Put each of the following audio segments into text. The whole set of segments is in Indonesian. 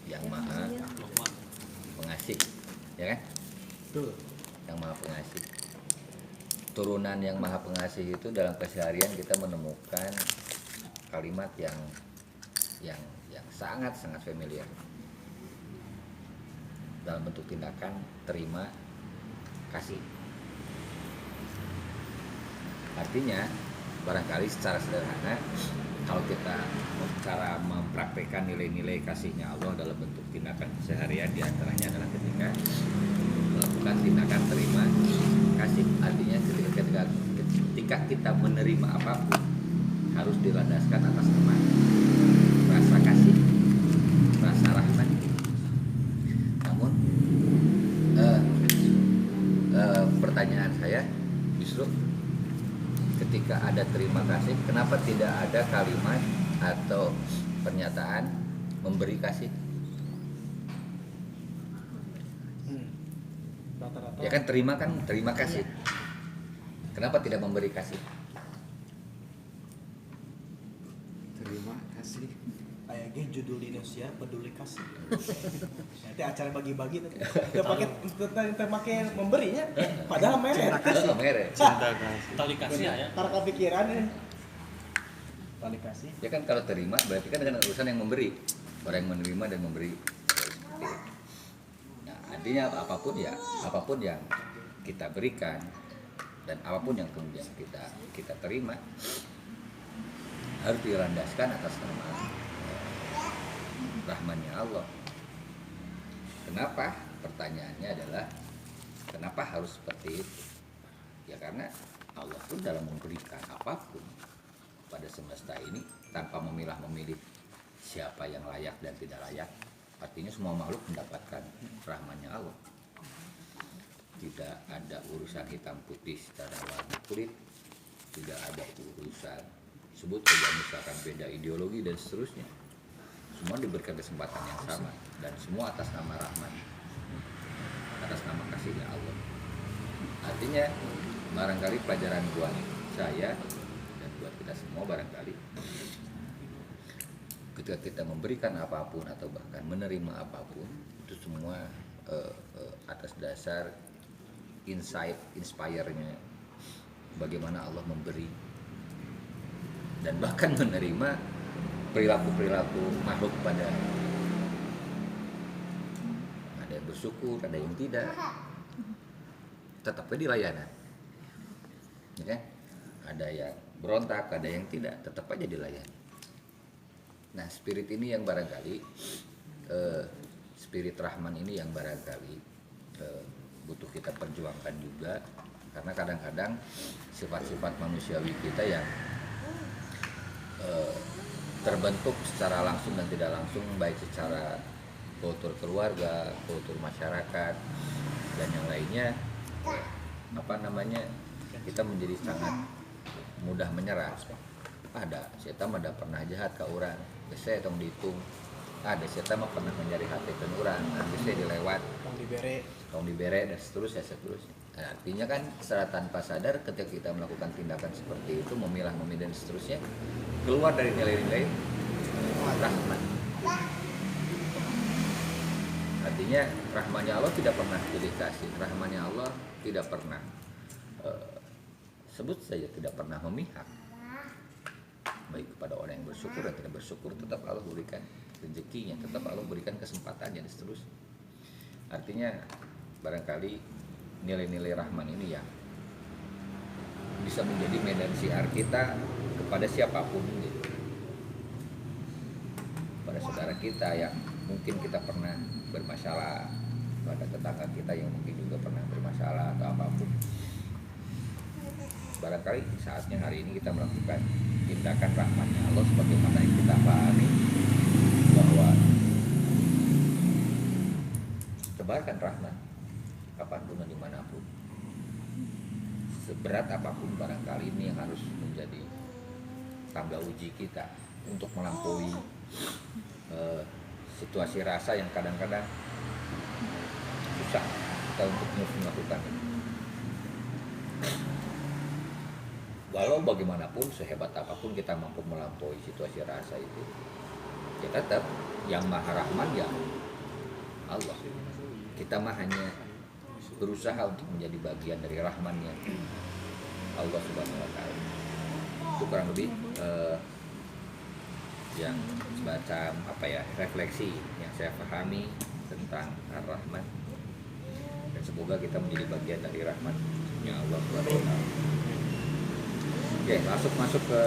yang maha pengasih, ya kan? Betul. Yang maha pengasih. Turunan yang maha pengasih itu dalam keseharian kita menemukan kalimat yang sangat familiar dalam bentuk tindakan terima kasih. Artinya barangkali secara sederhana kalau kita cara mempraktekkan nilai-nilai kasihnya Allah dalam bentuk tindakan keseharian, diantaranya adalah ketika melakukan tindakan terima kasih. Artinya ketika kita menerima apapun harus dilandaskan atas nama rasa kasih, rasa rahmat. Namun pertanyaan saya justru ketika ada terima kasih, kenapa tidak ada kalimat atau pernyataan memberi kasih? Rata-rata. Ya kan terima kasih. Kenapa tidak memberi kasih? Terima kasih. Kayak judul di Indonesia peduli kasih. Nanti acara bagi-bagi kita pakai memberinya padahal meret. Mere. Cinta kasih. Tali kasih ya. Para kepikiran ya. Tali kasih. Ya kan kalau terima berarti kan dengan urusan yang memberi. Orang yang menerima dan memberi. Nah, artinya apapun yang kita berikan dan apapun yang kemudian kita terima harus dilandaskan atas nama rahmannya Allah. Kenapa? Pertanyaannya adalah kenapa harus seperti itu? Ya karena Allah pun dalam memberikan apapun pada semesta ini tanpa memilih siapa yang layak dan tidak layak. Artinya semua makhluk mendapatkan rahmannya Allah. Tidak ada urusan hitam putih secara warna kulit, tidak ada urusan sebut saja misalkan beda ideologi dan seterusnya. Semua diberikan kesempatan yang sama dan semua atas nama rahman, atas nama kasihnya Allah. Artinya barangkali pelajaran buat saya dan buat kita semua barangkali ketika kita memberikan apapun atau bahkan menerima apapun itu semua atas dasar inspire-nya bagaimana Allah memberi dan bahkan menerima perilaku makhluk pada ada yang bersyukur, ada yang tidak, tetapnya dilayanan, ya kan? Ada yang berontak, ada yang tidak, tetap aja dilayani. Nah, spirit ini yang barangkali spirit Rahman ini yang barangkali butuh kita perjuangkan juga, karena kadang-kadang sifat-sifat manusiawi kita yang terbentuk secara langsung dan tidak langsung, baik secara kultur keluarga, kultur masyarakat dan yang lainnya, kita menjadi sangat mudah menyerah. Ada saya mah pernah jahat ke orang, saya tong dihitung. Ada saya mah pernah mencari hati ke orang, nanti saya dilewat, tong dibere dan seterusnya. Nah, artinya kan secara tanpa sadar ketika kita melakukan tindakan seperti itu, memilah-memilih dan seterusnya, keluar dari nilai-nilai rahmat. Artinya rahmannya Allah tidak pernah pilih kasih, rahmannya Allah tidak pernah sebut saja tidak pernah memihak, baik kepada orang yang bersyukur dan tidak bersyukur, tetap Allah berikan rezekinya, tetap Allah berikan kesempatannya dan seterusnya. Artinya barangkali nilai-nilai Rahman ini yang bisa menjadi medan siar kita kepada siapapun, gitu. Pada saudara kita yang mungkin kita pernah bermasalah, pada tetangga kita yang mungkin juga pernah bermasalah atau apapun. Barangkali saatnya hari ini kita melakukan tindakan rahmatnya Allah sebagaimana yang kita pahami, bahwa tebarkan rahmat kapanpun dan dimanapun, seberat apapun barangkali ini yang harus menjadi tangga uji kita untuk melampaui situasi rasa yang kadang-kadang susah kita untuk melakukan ini. Walau bagaimanapun, sehebat apapun kita mampu melampaui situasi rasa itu, ya tetap Yang Maha Rahman ya Allah. Kita mah hanya berusaha untuk menjadi bagian dari rahmannya Allah Subhanahu wa taala. Itu kurang lebih yang semacam refleksi yang saya pahami tentang Ar-Rahman, dan semoga kita menjadi bagian dari rahmatnya Allah Subhanahu wa taala. Oke, masuk ke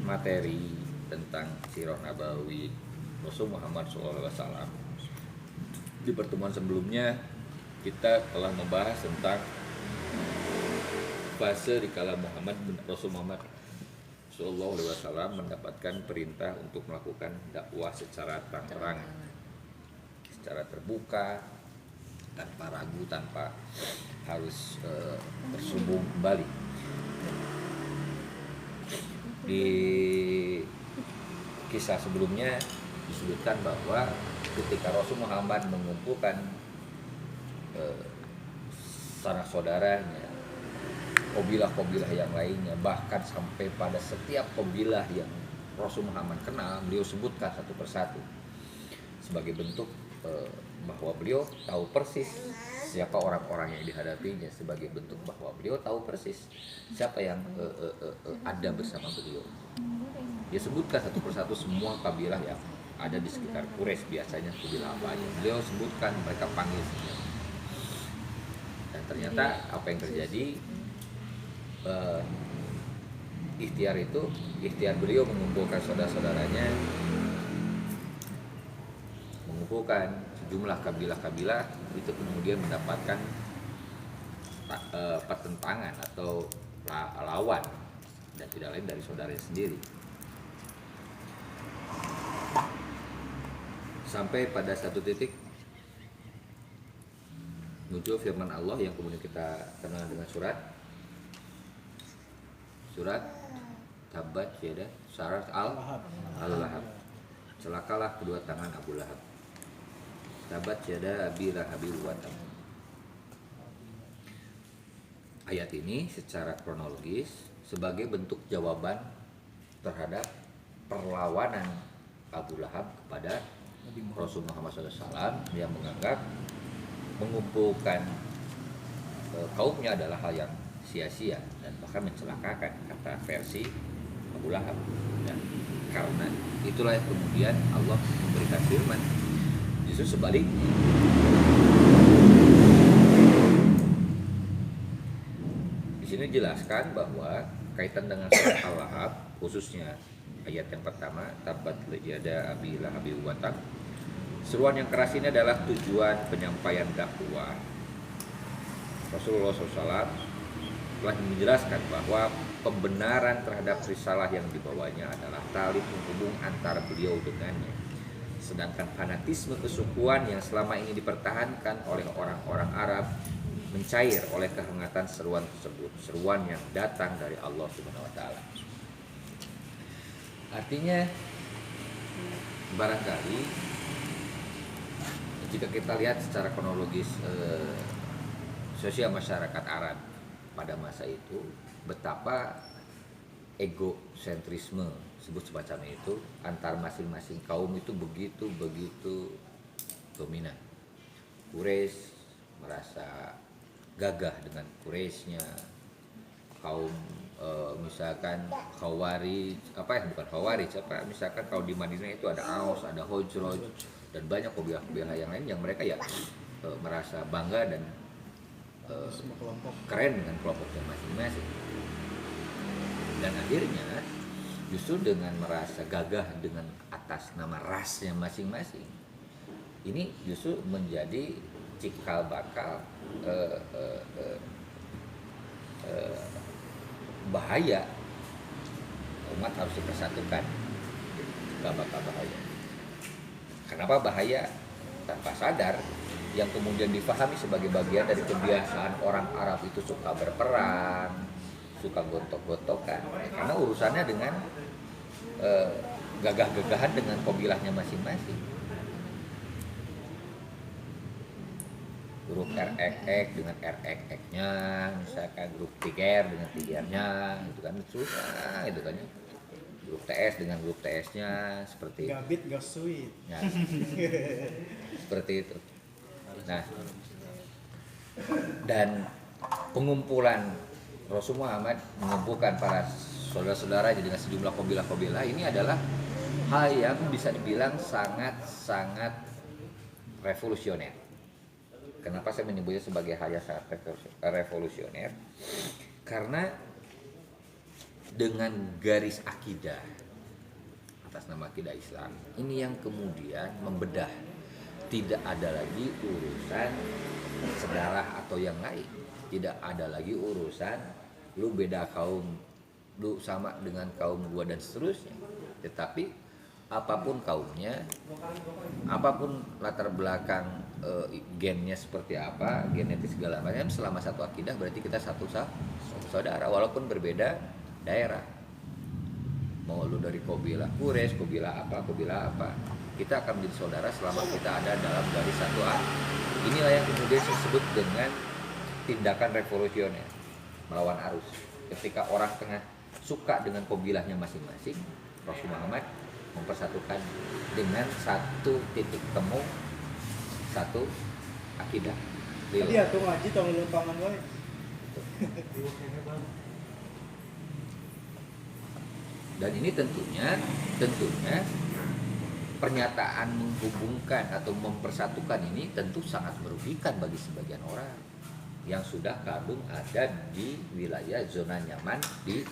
materi tentang Sirah Nabawi Rasul Muhammad SAW. Di pertemuan sebelumnya kita telah membahas tentang fase dikala Rasul Muhammad SAW mendapatkan perintah untuk melakukan dakwah secara terang-terangan, secara terbuka, tanpa ragu, tanpa harus bersumbung kembali. Di kisah sebelumnya disebutkan bahwa ketika Rasul Muhammad mengumpulkan sanak saudaranya, kabilah-kabilah yang lainnya, bahkan sampai pada setiap kabilah yang Rasul Muhammad kenal, beliau sebutkan satu persatu sebagai bentuk bahwa beliau tahu persis siapa orang-orang yang dihadapinya, sebagai bentuk bahwa beliau tahu persis siapa yang ada bersama beliau. Dia sebutkan satu persatu semua kabilah yang ada di sekitar Quraisy, biasanya kabilah apa aja. Beliau sebutkan, mereka panggil semua. Dan ternyata apa yang terjadi, ikhtiar beliau mengumpulkan saudara-saudaranya, mengumpulkan sejumlah kabilah-kabilah, itu kemudian mendapatkan pertentangan atau lawan, dan tidak lain dari saudaranya sendiri. Sampai pada satu titik muncul firman Allah yang kemudian kita kenal dengan surat Tabbat Yada Sarat Al-Lahab. Celakalah kedua tangan Abu Lahab. Tabbat Yada Abi Lahabil wa Tab. Ayat ini secara kronologis sebagai bentuk jawaban terhadap perlawanan Abu Lahab kepada Rasul Muhammad SAW yang menganggap mengumpulkan kaumnya adalah hal yang sia-sia dan bahkan mencelakakan, kata versi Abu Lahab. Dan karena itulah yang kemudian Allah memberikan firman, justru sebaliknya. Di sini dijelaskan bahwa kaitan dengan surat Al-Lahab, khususnya ayat yang pertama, Tabbat yada Abi Lahabi wa Tab. Seruan yang keras ini adalah tujuan penyampaian dakwah. Rasulullah SAW telah menjelaskan bahwa pembenaran terhadap risalah yang dibawanya adalah tali penghubung antara beliau dengannya. Sedangkan fanatisme kesukuan yang selama ini dipertahankan oleh orang-orang Arab mencair oleh kehangatan seruan tersebut, seruan yang datang dari Allah Subhanahu wa taala. Artinya barangkali jika kita lihat secara kronologis sosial masyarakat Arab pada masa itu, betapa egosentrisme sebut semacam itu antar masing-masing kaum itu begitu dominan. Quraisy merasa gagah dengan Quraisynya, kaum misalkan Khawarij, misalkan kalau di Madinah itu ada Aus, ada Khazraj, dan banyak kabilah-kabilah yang lain yang mereka merasa bangga dan keren dengan kelompoknya masing-masing. Dan akhirnya justru dengan merasa gagah dengan atas nama rasnya masing-masing, ini justru menjadi cikal bakal bahaya. Umat harus dipersatukan, cikal bakal bahaya. Kenapa bahaya? Tanpa sadar, yang kemudian difahami sebagai bagian dari kebiasaan orang Arab itu suka berperang, suka gontok-gontokan, karena urusannya dengan gagah-gagahan dengan kabilahnya masing-masing. Grup RXX dengan RXX-nya, misalkan grup Tiger dengan Tigernya, itu kan susah, itu kan grup TS dengan grup TS-nya seperti itu. Gabit gak sweet. Ya, seperti itu. Nah, dan pengumpulan Rasul Muhammad mengumpulkan para saudara-saudara dengan sejumlah kabilah-kabilah ini adalah hal yang bisa dibilang sangat revolusioner. Kenapa saya menyebutnya sebagai hal yang sangat revolusioner? Karena dengan garis akidah atas nama akidah Islam ini yang kemudian membedah, tidak ada lagi urusan sedarah atau yang lain, tidak ada lagi urusan lu beda kaum, lu sama dengan kaum gua dan seterusnya, tetapi apapun kaumnya, apapun latar belakang gennya seperti apa, genetis segala macam, selama satu akidah berarti kita satu saudara walaupun berbeda daerah. Mau lu dari kabilah Quraisy, kabilah apa, kita akan menjadi saudara selama kita ada dalam garis satu Inilah yang kemudian disebut dengan tindakan revolusioner, melawan arus. Ketika orang tengah suka dengan kabilahnya masing-masing, Rasul Muhammad mempersatukan dengan satu titik temu, satu akidah. Tadi atuh ngaji tong lempangan wae. Dan ini tentunya pernyataan menghubungkan atau mempersatukan ini tentu sangat merugikan bagi sebagian orang yang sudah kadung ada di wilayah zona nyaman di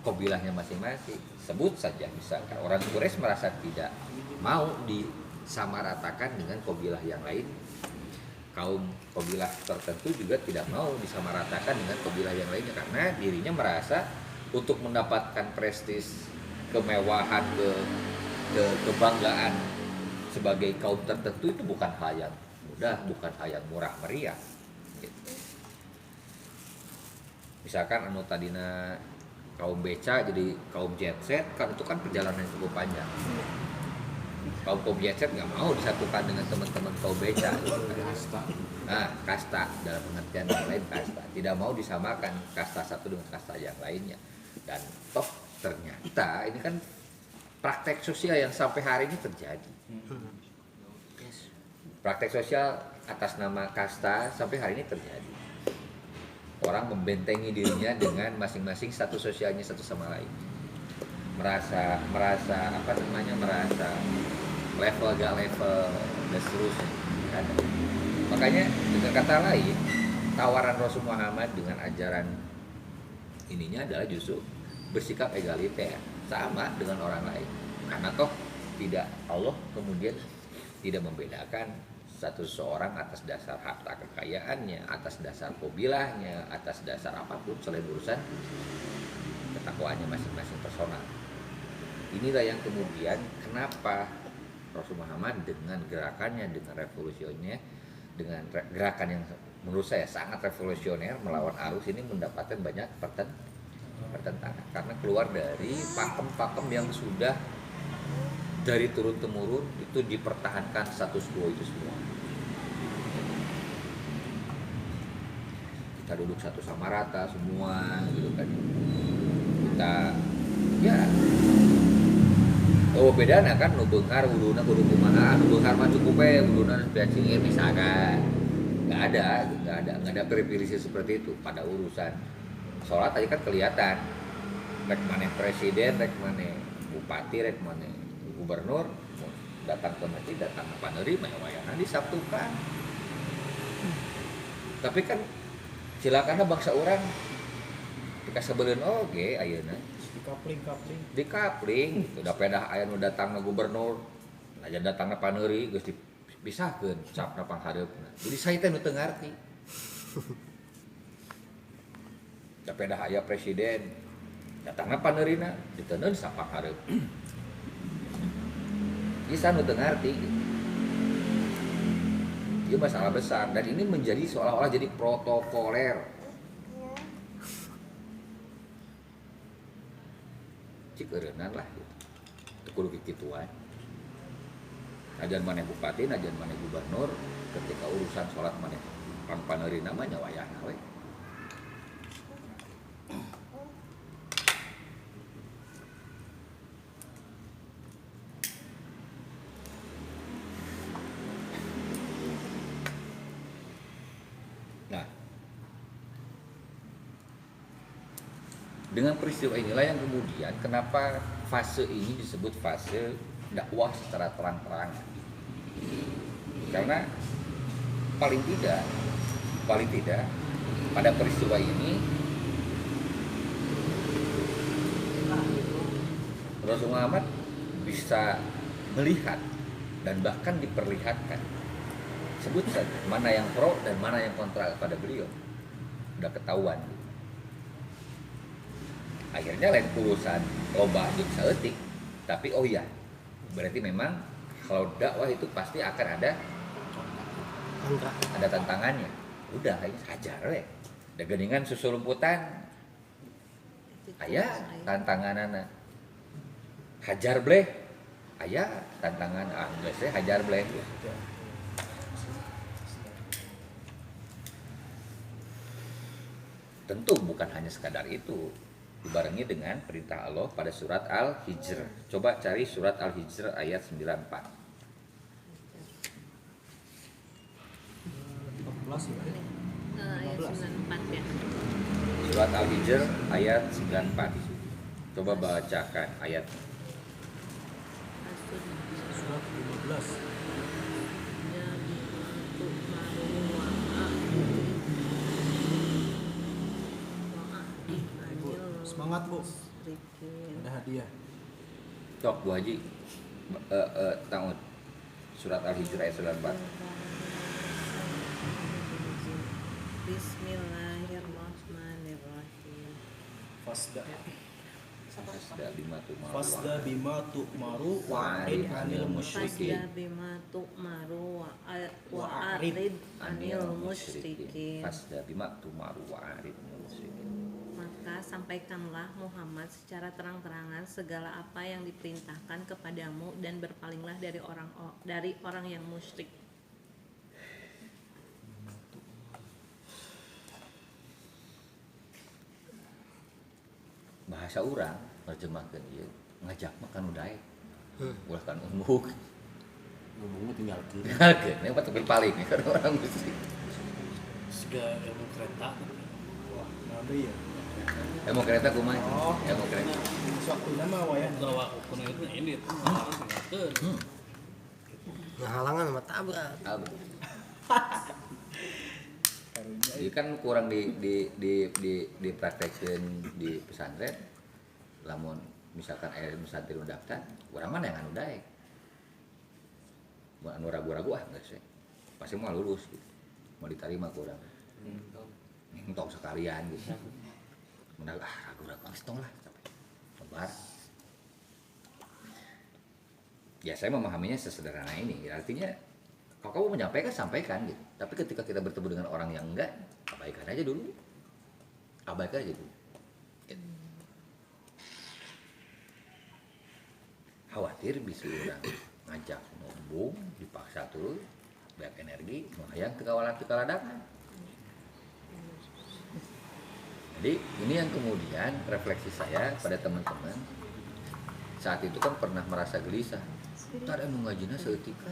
kabilahnya masing-masing. Sebut saja misalkan orang Quraisy merasa tidak mau disamaratakan dengan kabilah yang lain, kaum kabilah tertentu juga tidak mau disamaratakan dengan kabilah yang lainnya karena dirinya merasa untuk mendapatkan prestis, kemewahan, kebanggaan sebagai kaum tertentu itu bukan hal yang mudah, bukan hal yang murah meriah. Misalkan anu tadina kaum beca jadi kaum jet set, kan itu kan perjalanan yang cukup panjang. Kaum jet set nggak mau disatukan dengan teman-teman kaum beca. Nah, kasta dalam pengertian yang lain kasta, tidak mau disamakan kasta satu dengan kasta yang lainnya. Dan toh ternyata ini kan praktek sosial yang sampai hari ini terjadi. Praktek sosial atas nama kasta sampai hari ini terjadi. Orang membentengi dirinya dengan masing-masing status sosialnya satu sama lain. Merasa merasa level gak level dan seterusnya. Makanya dengan kata lain, tawaran Rasul Muhammad dengan ajaran ininya adalah justru bersikap egaliter, sama dengan orang lain. Karena toh tidak, Allah kemudian tidak membedakan satu seorang atas dasar harta kekayaannya, atas dasar kabilahnya, atas dasar apapun selain urusan ketakwaannya masing-masing personal. Inilah yang kemudian kenapa Rasul Muhammad dengan gerakannya, dengan revolusinya, dengan gerakan yang menurut saya sangat revolusioner melawan arus ini mendapatkan banyak pertentangan karena keluar dari pakem-pakem yang sudah dari turun temurun itu dipertahankan status quo itu semua. Kita duduk satu sama rata semua gitu kan. Kita ya bedana kan nu beunghar wuduna kudu kumaha, nu beunghar mah cukup we wuduna beacingin misalkan. Enggak ada privilege seperti itu pada urusan sholat tadi kan kelihatan rek maneh presiden, rek maneh bupati, rek maneh gubernur datang ke masjid, datang ke paneuri wayahna disabtukan. Tapi kan silakan bangsa orang dikasebeuleun oge ayeuna dikapling udah pedah aya nu datang ke gubernur aja datang ke paneuri geus dipisahkeun capna panghareupna. Jadi saya teh nu teu ngarti. Da pedah aya presiden datangna paneurina diteuneuh sapak hareup. Bisa nu teu ngarti. Itu masalah besar dan ini menjadi seolah-olah jadi protokoler. Cik eureunnan lah gitu. Teu kudu kikituan. Najan maneh bupati, najan maneh gubernur, ketika urusan salat maneh paneurina mah nya wayahna we. Dengan peristiwa inilah yang kemudian kenapa fase ini disebut fase dakwah secara terang-terangan. Karena paling tidak pada peristiwa ini Rasulullah Muhammad bisa melihat dan bahkan diperlihatkan, sebut saja mana yang pro dan mana yang kontra kepada beliau, udah ketahuan. Akhirnya lain urusan loba jeung saeutik, tapi oh iya, berarti memang kalau dakwah itu pasti akan ada tantangannya. Udah ini hajar we. Da geuningan susulumputan aya tantanganana. Hajar bleh. Aya tantangan geus we hajar bleh. Tentu bukan hanya sekadar itu, dibarengi dengan perintah Allah pada surat Al-Hijr. Coba cari surat Al-Hijr ayat 94. 14 ya. Ayat 94 ya. Surat Al-Hijr ayat 94. Coba bacakan ayat. Surat 15. Semangat Bu. Ada hadiah. Cok Bu Haji. Tahun surat Al-Hijr ayat 94. Bismillahirrahmanirrahim. Fasda bima tu'maru bima tu'maru wa'rid anil musyrikin. Fasda bima tu'maru wa'rid anil musyrikin. Fasda bima tu'maru wa'rid anil musyrikin. Maka sampaikanlah Muhammad secara terang-terangan segala apa yang diperintahkan kepadamu dan berpalinglah dari orang yang musyrik. Bahasa orang nerjemahkeun ieu ngajak makan udae. Ulah kan umbuk. Ngomongnya tinggal kiri. Oke, ini patut berpaling nih karena orang musyrik. Segala ilmu kereta. Wah, nabi ya. Emang kereta kumaha? Oh. Emang kereta. Suatu nama ya. Bawa ukuran itu ini tuh tinggalkeun. Ngahalangan sama tabrak. Aduh. Jadi kan kurang dipraktekkeun di pesantren. Lamun misalkan aya pesantren nu daftar, urang mana yang anu daek. Mun anu ragu-ragu geus we. Pasti mau lulus gitu. Mau diterima ku urang. Entong sekalian gitu. Mun ragu-ragu tong lah capek. Sabar. Ya saya memahaminya sesederhana ini. Artinya kalau kamu menyampaikan, sampaikan gitu. Tapi ketika kita bertemu dengan orang yang enggak, abaikan aja dulu. Abaikan aja dulu. Gitu. Khawatir bisa orang ngajak nombong, dipaksa tuh, banyak energi, menghayang tekawalan tekaladangan. Jadi ini yang kemudian refleksi saya pada teman-teman. Saat itu kan pernah merasa gelisah. Ntar emang ngajinya seetika.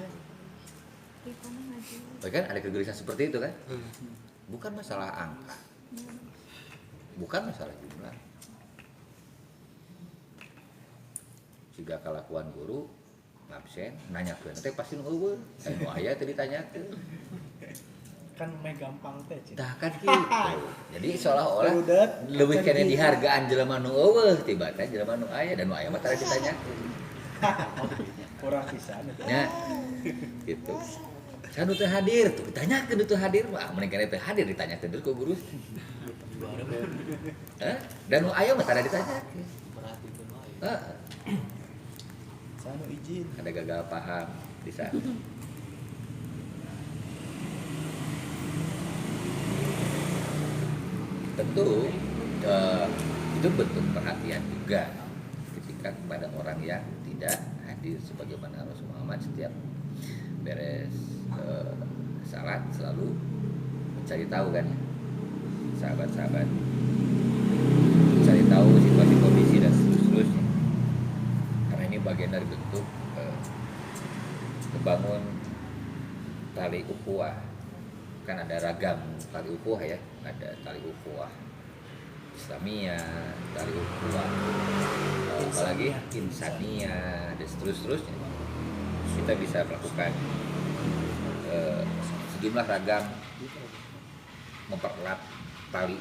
Kan ada kegelisahan seperti itu kan? Bukan masalah angka, bukan masalah jumlah. Jika kelakuan guru ngabsen, nanya ke nanti pasti nunggu. Anu aya tadi ditanyakeun. Kan meh gampang teh. Tah kan gitu. Jadi seolah-olah Udah, leuwih kan kena gitu. dihargaan jelema nu eueuh tiba teh jelema nu aya dan nu aya mah tara ditanyakeun. Kurang pisan eta. Nya. Gitu. Kan nu teu hadir tuh ditanyakeun nu teu hadir mah mun kene teu hadir ditanyakeun terus ku guru. Hah? Dan nu aya mah tara ditanyakeun. Heeh. Sanu izin. Ada gagal paham di sana. Tentu itu bentuk perhatian juga ketika kepada orang yang tidak hadir, sebagaimana Rasulullah Muhammad setiap beres salat selalu mencari tahu kan sahabat-sahabat, mencari tahu situasi kondisi dan seterusnya, karena ini bagian dari bentuk membangun tali ukhuwah. Kan ada ragam tali ukhuwah ya, ada tali ukhuwah Islamiyah, tali ukhuwah, apalagi insania dan seterusnya. Kita bisa melakukan sejumlah ragam mempererat tali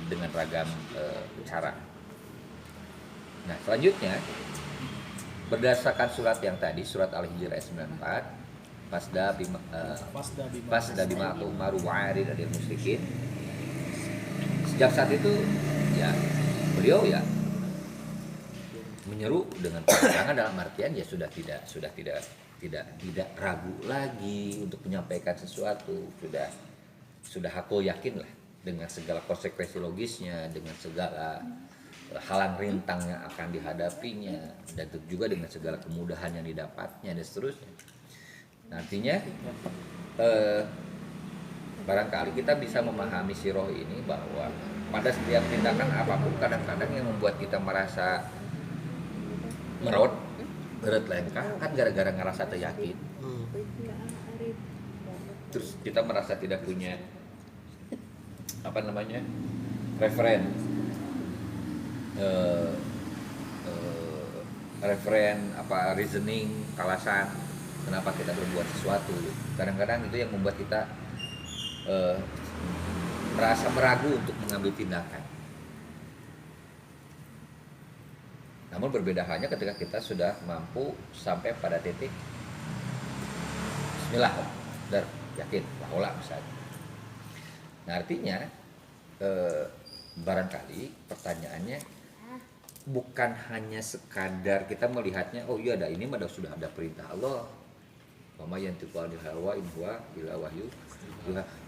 dengan ragam cara. Nah, selanjutnya berdasarkan surat yang tadi, surat Al-Hijr ayat 94, fasda bima tu'maru wa'arid anil musyrikin. Sejak saat itu ya beliau ya menyeru dengan penerangan, dalam artian ya sudah tidak ragu lagi untuk menyampaikan sesuatu, sudah aku yakin lah dengan segala konsekuensi logisnya, dengan segala halang rintang yang akan dihadapinya, dan juga dengan segala kemudahan yang didapatnya dan seterusnya. Nantinya barangkali kita bisa memahami siroh ini bahwa pada setiap tindakan apapun kadang-kadang yang membuat kita merasa merot lengkah kan gara-gara ngerasa teryakin. Terus kita merasa tidak punya reasoning, alasan kenapa kita berbuat sesuatu. Kadang-kadang itu yang membuat kita merasa meragu untuk mengambil tindakan. Namun berbeda halnya ketika kita sudah mampu sampai pada titik bismillah dan yakin lah misalnya. Nah, artinya barangkali pertanyaannya bukan hanya sekadar kita melihatnya, oh iya ada ini sudah ada perintah Allah, wa ma yantiqu anil hawa in huwa illa wahyu.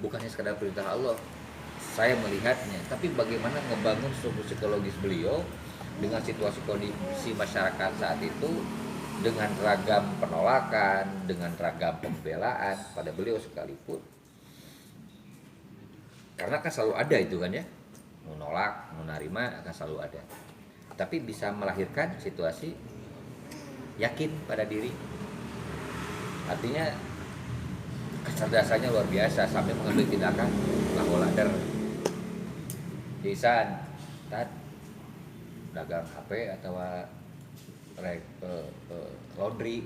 Bukannya sekadar perintah Allah saya melihatnya, tapi bagaimana membangun psikologis beliau dengan situasi kondisi masyarakat saat itu, dengan ragam penolakan, dengan ragam pembelaan pada beliau sekalipun. Karena kan selalu ada itu kan ya, menolak, menerima akan selalu ada. Tapi bisa melahirkan situasi yakin pada diri. Artinya kecerdasannya luar biasa sampai mengambil tindakan lader. Desain, dagang HP atau laundry.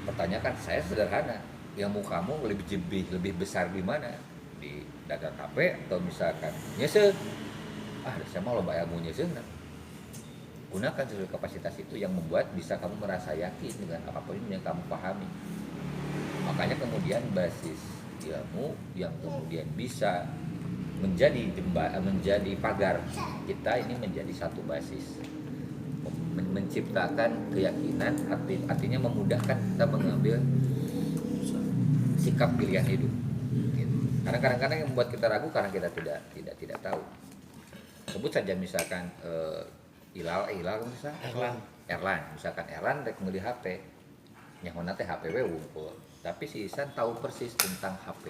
Pertanyaan saya sederhana, ilmu kamu lebih besar di mana? Di dagang HP atau misalkan nyesel? Saya mau loba ilmu nyesel. Gunakan sesuai kapasitas itu yang membuat bisa kamu merasa yakin dengan apapun yang kamu pahami. Makanya kemudian basis ilmu yang kemudian bisa menjadi pagar kita ini menjadi satu basis, menciptakan keyakinan, artinya memudahkan kita mengambil sikap pilihan hidup. Karena kadang-kadang yang membuat kita ragu karena kita tidak tahu. Sebut saja misalkan Erlan misalkan Erlan rek meuli HP nyaho teh HP we wungkul, tapi si Isan tahu persis tentang HP.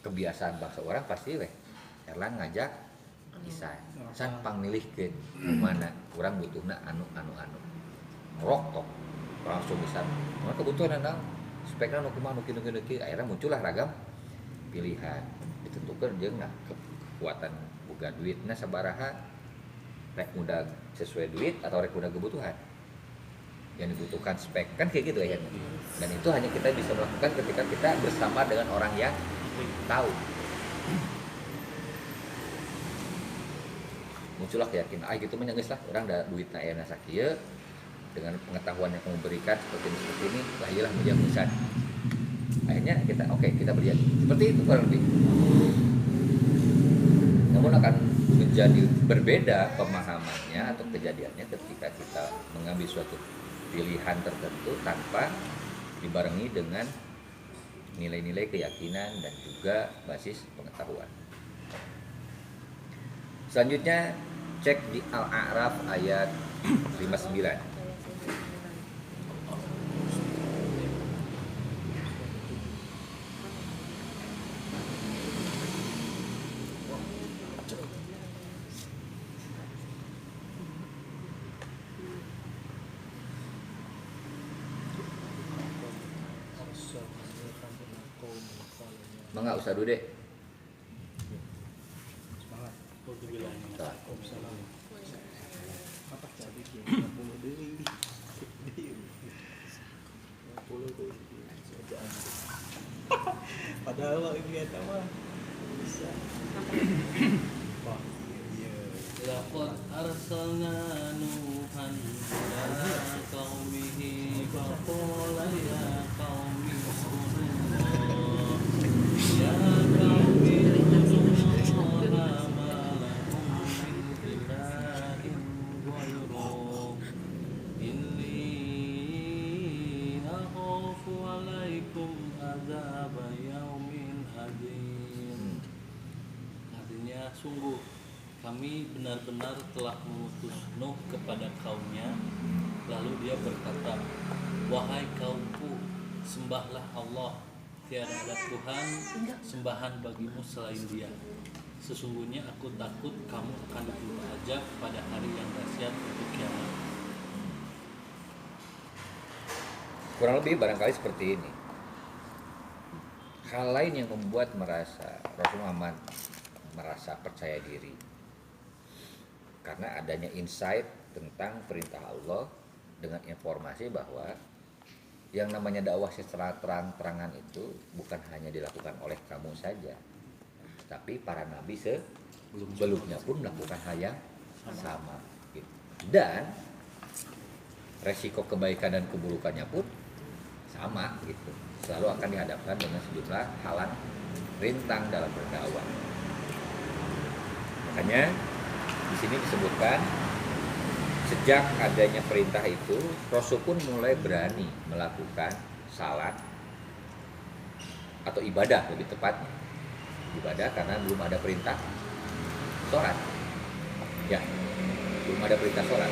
Kebiasaan bangsa orang pasti Erlan ngajak Isan pangmilihkeun mana urang butuhna anu rokok langsung Isan mana kebutuhan naon spekna nu kumaha nu kieu akhirnya muncullah ragam pilihan ditentukan jeung kekuatan boga duitna sabaraha, rek mudah sesuai duit atau rek mudah kebutuhan yang dibutuhkan spek kan kayak gitu ya. Dan itu hanya kita bisa melakukan ketika kita bersama dengan orang yang tahu. Muncullah keyakinan gitu menyengis lah orang ada duitna aya sakieu dengan pengetahuan yang kamu berikan seperti ini lahilah menjadi misan. Akhirnya kita berikan seperti itu kurang lebih. Namun akan menjadi berbeda pemahamannya atau kejadiannya ketika kita mengambil suatu pilihan tertentu tanpa dibarengi dengan nilai-nilai keyakinan dan juga basis pengetahuan. Selanjutnya cek di Al-A'raf ayat 59. Mangga usah dulu deh. Apa jadi ki 50 deui. 50 deui. Padahal mah ini eta mah bisa. Wah, iya. Laqad arsalna Nuhan ila qaumihi faqala ya qaumi ibudullaha ya qaumi ibudullaha ma lakum min ilahin ghairuh inni akhafu alaikum adzaba yaumin adzim. Artinya sungguh kami benar-benar telah mengutus Nuh kepada kaumnya. Lalu dia berkata, wahai kaumku, sembahlah Allah, tiada ada Tuhan sembahan bagimu selain Dia. Sesungguhnya aku takut kamu akan ditimpa azab pada hari yang dahsyat itu kiamat. Kurang lebih barangkali seperti ini. Hal lain yang membuat Rasul Muhammad merasa percaya diri karena adanya insight tentang perintah Allah dengan informasi bahwa yang namanya dakwah secara terang-terangan itu bukan hanya dilakukan oleh kamu saja, tapi para nabi sebelumnya pun melakukan hal yang sama gitu. Dan resiko kebaikan dan keburukannya pun sama gitu, selalu akan dihadapkan dengan sejumlah halang rintang dalam berdakwah. Makanya di sini disebutkan sejak adanya perintah itu, Rasul pun mulai berani melakukan salat atau ibadah, lebih tepatnya ibadah, karena belum ada perintah sholat. Ya, belum ada perintah sholat,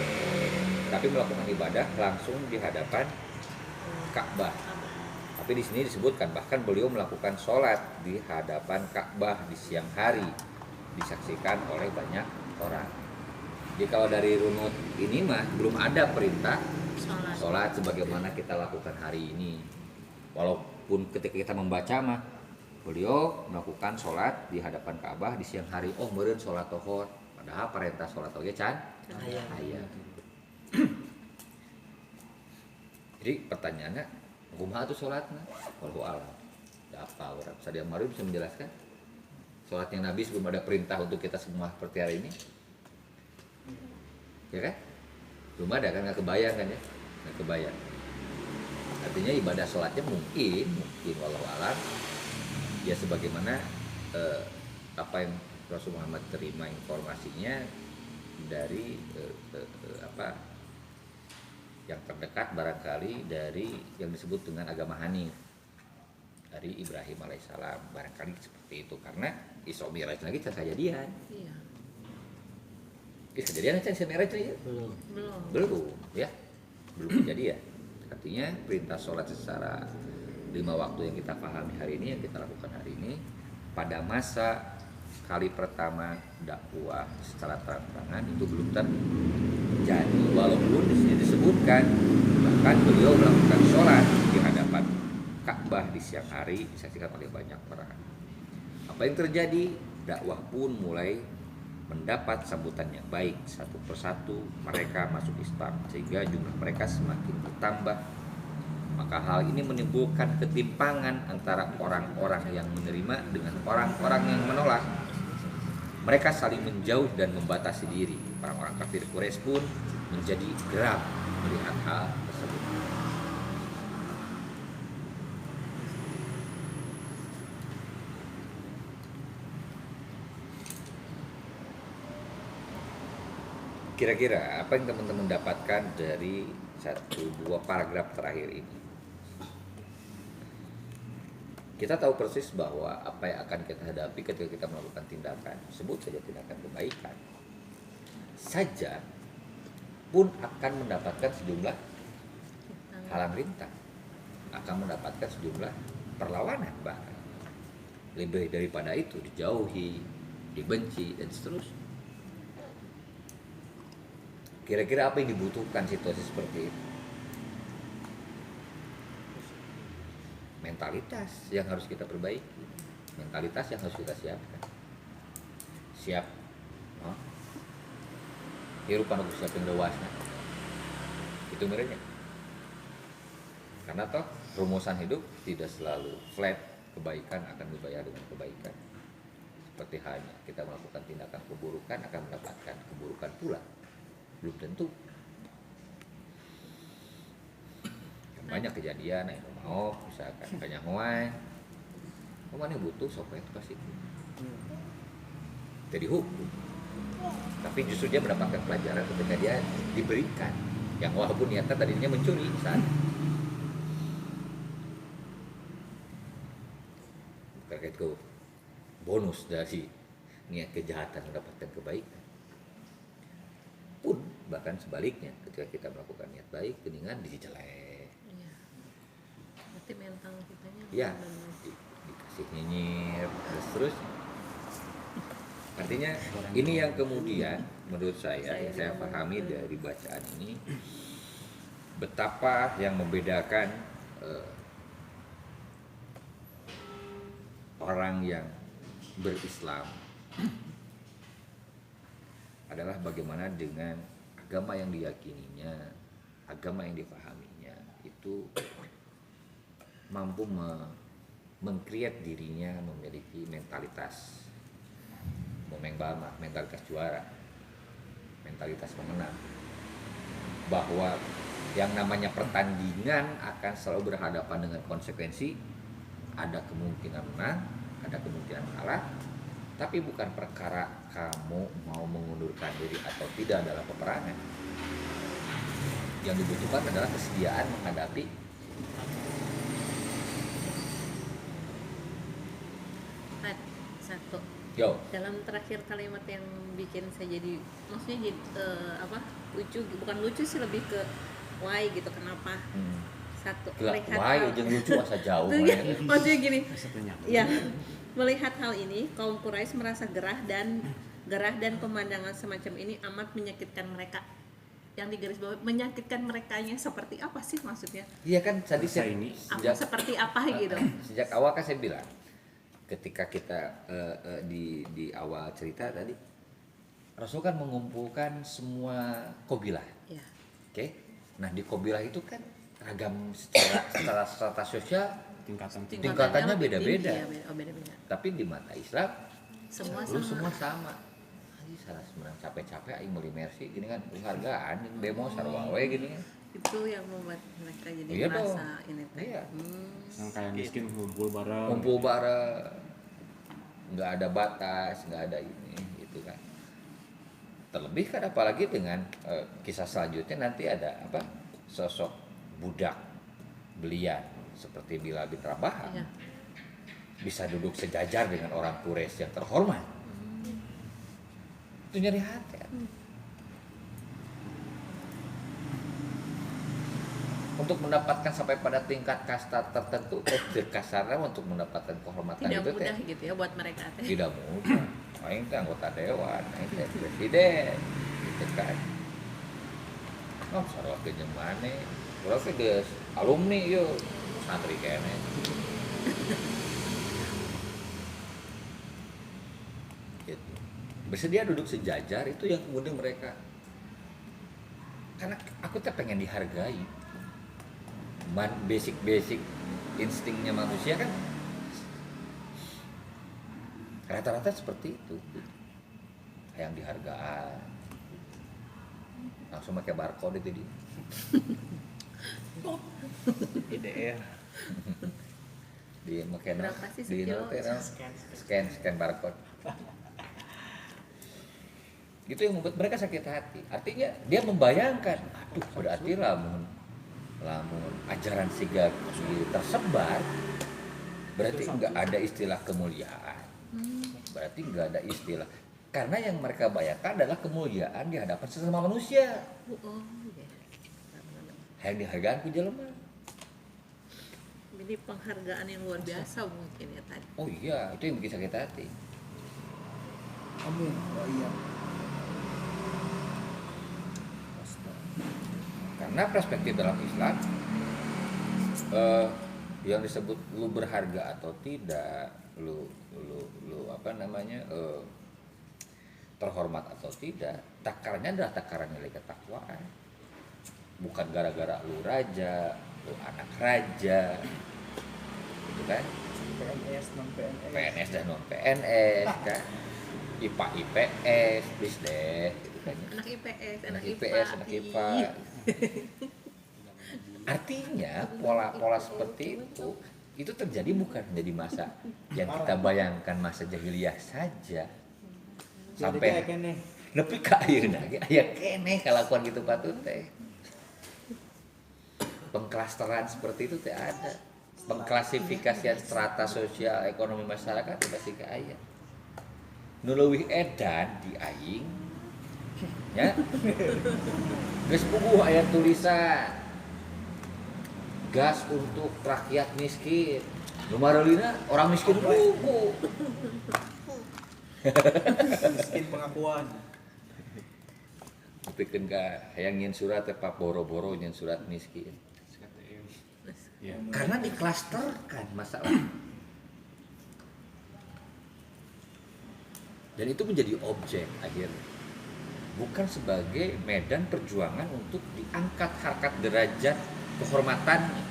tapi melakukan ibadah langsung di hadapan Ka'bah. Tapi di sini disebutkan bahkan beliau melakukan sholat di hadapan Ka'bah di siang hari, disaksikan oleh banyak orang. Jadi kalau dari runut ini mah belum ada perintah sholat sebagaimana kita lakukan hari ini. Walaupun ketika kita membaca mah beliau melakukan sholat di hadapan Ka'bah di siang hari. Oh, meureun sholat tohor. Padahal perintah sholat tohor can aya. Jadi pertanyaannya, kumaha tuh sholatna? Wallahu a'lam. Apa orang Sadia Maru bisa menjelaskan? Sholat yang Nabi sebelum ada perintah untuk kita semua seperti hari ini, ya kan? Belum ada kan, nggak kebayang kan ya? Nggak kebayang. Artinya ibadah sholatnya mungkin wallahu a'lam ya sebagaimana apa yang Rasul Muhammad terima informasinya dari yang terdekat barangkali dari yang disebut dengan agama Hanif dari Ibrahim alaihissalam, barangkali seperti itu, karena Isra Mi'raj lagi kejadian. Iya. Kejadian aja Isra Mi'raj ya? Belum, ya. Belum kejadian. Artinya perintah sholat secara 5 waktu yang kita pahami hari ini, yang kita lakukan hari ini, pada masa kali pertama dakwah secara terang-terangan itu belum terjadi. Walaupun di sini disebutkan bahkan beliau melakukan sholat di hadapan Ka'bah di siang hari, disaksikan oleh banyak orang. Apa yang terjadi? Dakwah pun mulai mendapat sambutan yang baik. Satu persatu mereka masuk Islam sehingga jumlah mereka semakin bertambah. Maka hal ini menimbulkan ketimpangan antara orang-orang yang menerima dengan orang-orang yang menolak. Mereka saling menjauh dan membatasi diri. Orang-orang kafir Quraisy pun menjadi geram melihat hal tersebut. Kira-kira apa yang teman-teman dapatkan dari 1-2 paragraf terakhir ini? Kita tahu persis bahwa apa yang akan kita hadapi ketika kita melakukan tindakan, sebut saja tindakan kebaikan saja, pun akan mendapatkan sejumlah halang rintang, akan mendapatkan sejumlah perlawanan, bahkan lebih daripada itu dijauhi, dibenci, dan seterusnya. Kira-kira apa yang dibutuhkan situasi seperti itu? Mentalitas yang harus kita perbaiki, mentalitas yang harus kita siapkan. Siap hirup anu Gusti saking leuasna. Itu miranya. Karena toh rumusan hidup tidak selalu flat, kebaikan akan dibayar dengan kebaikan. Seperti halnya kita melakukan tindakan keburukan akan mendapatkan keburukan pula. Belum tentu. Banyak kejadian yang mau misalkan banyak hoai. Mana butuh sopet pasti. Jadi hukum. Tapi justru dia mendapatkan pelajaran ketika dia diberikan. Yang walaupun niatnya tadinya mencuri misalnya. Terkait ke bonus dari niat kejahatan mendapatkan kebaikan. Pun bahkan sebaliknya ketika kita melakukan niat baik, geningan dijelek. Iya. Berarti mental kitanya Ya, benar-benar. dikasih nyinyir terus. Artinya ini yang kemudian menurut saya yang saya pahami dari bacaan ini betapa yang membedakan orang yang berislam adalah bagaimana dengan agama yang diyakininya, agama yang dipahaminya itu mampu meng-create dirinya memiliki mentalitas memengbalma, mentalitas juara, mentalitas pemenang, bahwa yang namanya pertandingan akan selalu berhadapan dengan konsekuensi, ada kemungkinan menang, ada kemungkinan kalah, tapi bukan perkara kamu mau mengundurkan diri atau tidak dalam peperangan. Yang dibutuhkan adalah kesediaan menghadapi Satu yo. dalam terakhir kalimat yang bikin saya jadi maksudnya jadi lucu, bukan lucu sih, lebih ke why gitu, kenapa. Satu melihat Wah, hal jeung lucu asa jauh. Tuh, ya, maksudnya gini Satunya. ya, melihat hal ini kaum Quraisy merasa gerah dan pemandangan semacam ini amat menyakitkan mereka. Yang digarisbawahi menyakitkan merekanya seperti apa sih maksudnya? Iya kan tadi Masa saya ini Seperti apa gitu? sejak awal kan saya bilang ketika kita di awal cerita tadi Rasul kan mengumpulkan semua kabilah. Ya. Oke. Nah, di kabilah itu kan ragam secara strata sosial tingkatannya beda-beda. Tinggi, ya, beda-beda. Tapi di mata Islam Semua lu sama. semua sama. Aji salah sebenarnya capek-capek aing meuli mercy gini kan penghargaan yang demo sarua we gini kan. Itu yang membuat mereka jadi Iya merasa dong. ini teh. Iya. yang kayak miskin ngumpul bareng. Kumpul bareng. Nggak ada batas, nggak ada ini gitu kan. Terlebih kan apalagi dengan kisah selanjutnya nanti ada apa? Sosok budak belian seperti Bilal bin Rabah. Iya. Bisa duduk sejajar dengan orang Quraisy yang terhormat. Itu nyari hati kan? Untuk mendapatkan sampai pada tingkat kasta tertentu, kasarnya untuk mendapatkan kehormatan Tidak itu mudah gitu ya buat mereka teh. tidak mudah. Aing teh anggota dewan, aing teh presiden, gitu kan. Oh, sarua ke jeung maneh. Urang teh geus alumni yeuh, santri kene. Gitu. Bersedia duduk sejajar itu yang kemudian mereka, karena aku teh pengen dihargai. Basic instingnya manusia kan rata-rata seperti itu, yang dihargai langsung pakai barcode itu dia. IDR. Dia pakai Berapa sih di sekilo? scan barcode. Gitu yang membuat mereka sakit hati. Artinya dia membayangkan, aduh berarti lamun ajaran siga tersebar, berarti nggak ada istilah kemuliaan. Berarti nggak ada istilah, karena yang mereka bayangkan adalah kemuliaan di hadapan sesama manusia. Oh, ya. Yang dihargai ku jelema. Jadi penghargaan yang luar biasa mungkin ya tadi. Oh iya, itu yang bikin sakit hati. Amin. Oh iya. Karena perspektif dalam Islam yang disebut lu berharga atau tidak, lu apa namanya terhormat atau tidak, takarannya adalah takaran nilai ketakwaan. Bukan gara-gara lu raja, lu anak raja, gitu kan? PNS non PNS. PNS dan non PNS kan, IPA IPS, please deh, gitu kan? Anak IPS, Anak IPS, anak IPA. Artinya pola-pola seperti itu terjadi bukan menjadi masa yang kita bayangkan masa jahiliyah saja. Sampai nepi ka ayeuna ge aya keneh kalakuan gitu patut teh. Pengklasteran seperti itu teh ada. Pengklasifikasian strata sosial ekonomi masyarakat itu pasti aya. Nu leuwih edan di aing nya. Geus puguh aya tulisan gas untuk rakyat miskin. Nu mareulina orang miskin puguh. Miskin pengakuan. Pikeun ka hayang nyin surat teh Pak boro-boro nyin surat miskin. Ya. Karena diklasterkan masalah. Dan itu menjadi objek akhirnya. Bukan sebagai medan perjuangan untuk diangkat harkat derajat kehormatannya.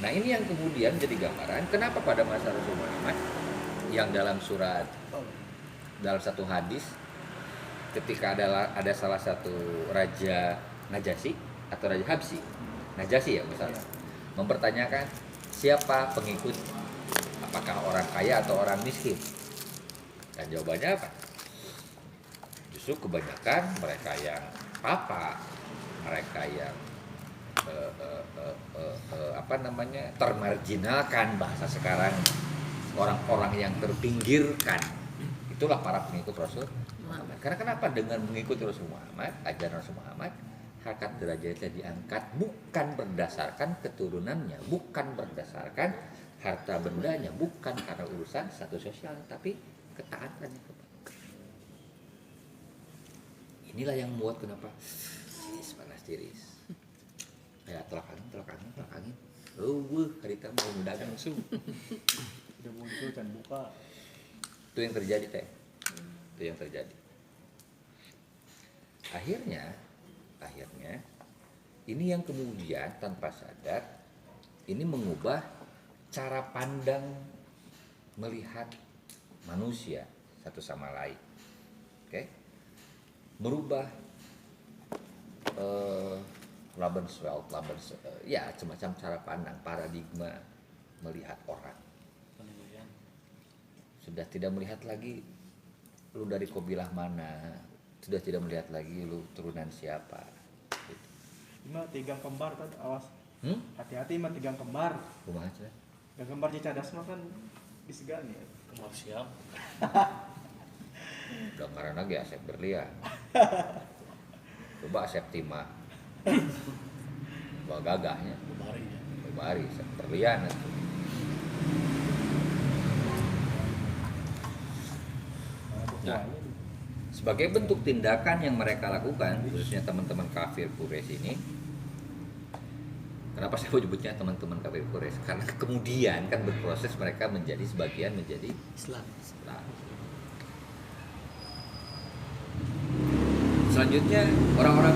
Nah ini yang kemudian jadi gambaran kenapa pada masa Rasulullah Muhammad yang dalam surat, dalam satu hadis ketika ada salah satu raja Najasyi atau raja Habsyi, Najasyi ya misalnya, mempertanyakan siapa pengikut, apakah orang kaya atau orang miskin, dan jawabannya apa? Justru kebanyakan mereka yang papa, mereka yang termarginalkan bahasa sekarang, orang-orang yang terpinggirkan, itulah para pengikut Rasul Muhammad. Karena kenapa? Dengan mengikuti Rasul Muhammad, ajaran Rasul Muhammad, harkat derajatnya diangkat bukan berdasarkan keturunannya, bukan berdasarkan harta bendanya, bukan karena urusan status sosial, tapi ketaatannya kepada. Inilah yang membuat kenapa panas tiris. Ya tolak angin. Harita mau dagang langsung. Udah muncul dan buka. Itu yang terjadi teh. Itu yang terjadi. Akhirnya ini yang kemudian tanpa sadar ini mengubah cara pandang melihat manusia satu sama lain. Oke? Merubah ya semacam cara pandang, paradigma melihat orang. Sudah tidak melihat lagi lu dari kabilah mana, sudah tidak melihat lagi lu turunan siapa. Gitu. Ini tigang kembar kan, awas. Hati-hati mah tigang kembar. Kumaha cenah? Tigang kembar Cicadas mah kan disegani ya. Kemar siap. Udah karena ge Asep Berlian. Coba Asep Timah. Bawa gagahnya. Bari Asep Berlian itu. Nah, sebagai bentuk tindakan yang mereka lakukan, khususnya teman-teman kafir Quraisy ini, kenapa saya menyebutnya teman-teman kafir Quraisy? Karena kemudian kan berproses mereka menjadi sebagian menjadi Islam. Selanjutnya orang-orang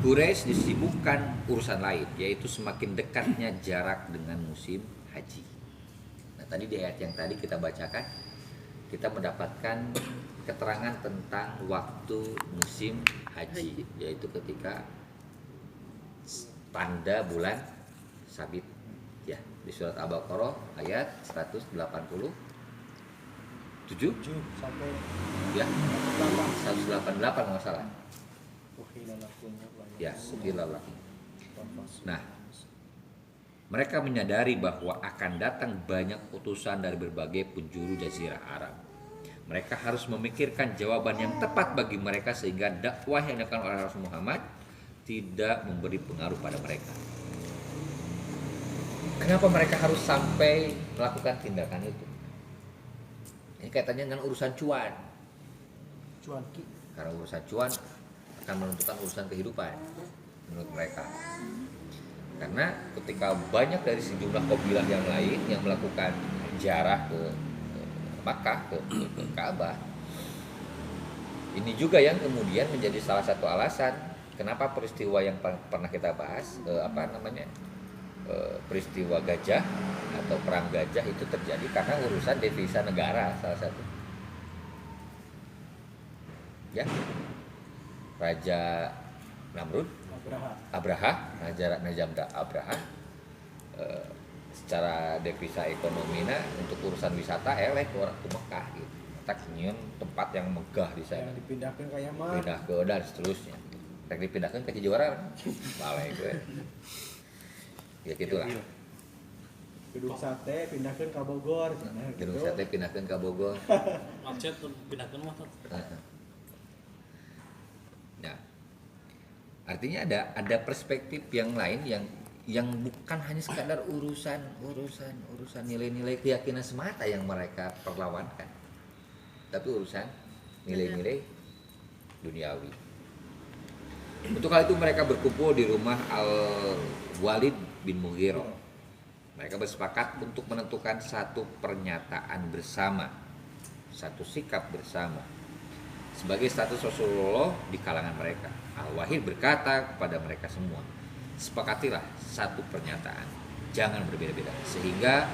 Quraisy disibukkan urusan lain, yaitu semakin dekatnya jarak dengan musim haji. Nah, tadi di ayat yang tadi kita bacakan, kita mendapatkan keterangan tentang waktu musim haji, yaitu ketika tanda bulan sabit ya, di surat Al-Baqarah ayat 187 sampai ya, 188 nggak salah ya, nah mereka menyadari bahwa akan datang banyak utusan dari berbagai penjuru jazirah Arab. Mereka harus memikirkan jawaban yang tepat bagi mereka sehingga dakwah yang dilakukan oleh Rasul Muhammad tidak memberi pengaruh pada mereka. Kenapa mereka harus sampai melakukan tindakan itu? Ini kaitannya dengan urusan cuan. Karena urusan cuan akan menentukan urusan kehidupan menurut mereka. Karena ketika banyak dari sejumlah kabilah yang lain yang melakukan ziarah ke Makkah, ke Ka'bah, Ini juga yang kemudian menjadi salah satu alasan kenapa peristiwa yang pernah kita bahas peristiwa gajah atau perang gajah itu terjadi karena urusan devisa negara salah satu. Ya. Raja Namrud, Abraha, Raja Abraha secara devisa ekonomina untuk urusan wisata eleh ke orang ke Mekah gitu. Tak nyiun tempat yang megah di sana. Dipindahkan ke Yaman. Pindah ke dan seterusnya. Tak dipindahkan ke Cijuara. Balai gue. Ya gitulah. Gedung sate pindahkan ke Bogor. Gedung sate pindahkan ke Bogor. Macet pindahkan macet. Nah, artinya ada perspektif yang lain yang bukan hanya sekadar urusan nilai-nilai keyakinan semata yang mereka perlawankan, tapi urusan nilai-nilai duniawi. Untuk hal itu mereka berkumpul di rumah Al-Walid bin Mughirah. Mereka bersepakat untuk menentukan satu pernyataan bersama, satu sikap bersama sebagai status Rasulullah di kalangan mereka. Al-Wahid berkata kepada mereka semua, sepakatilah satu pernyataan, jangan berbeda-beda, sehingga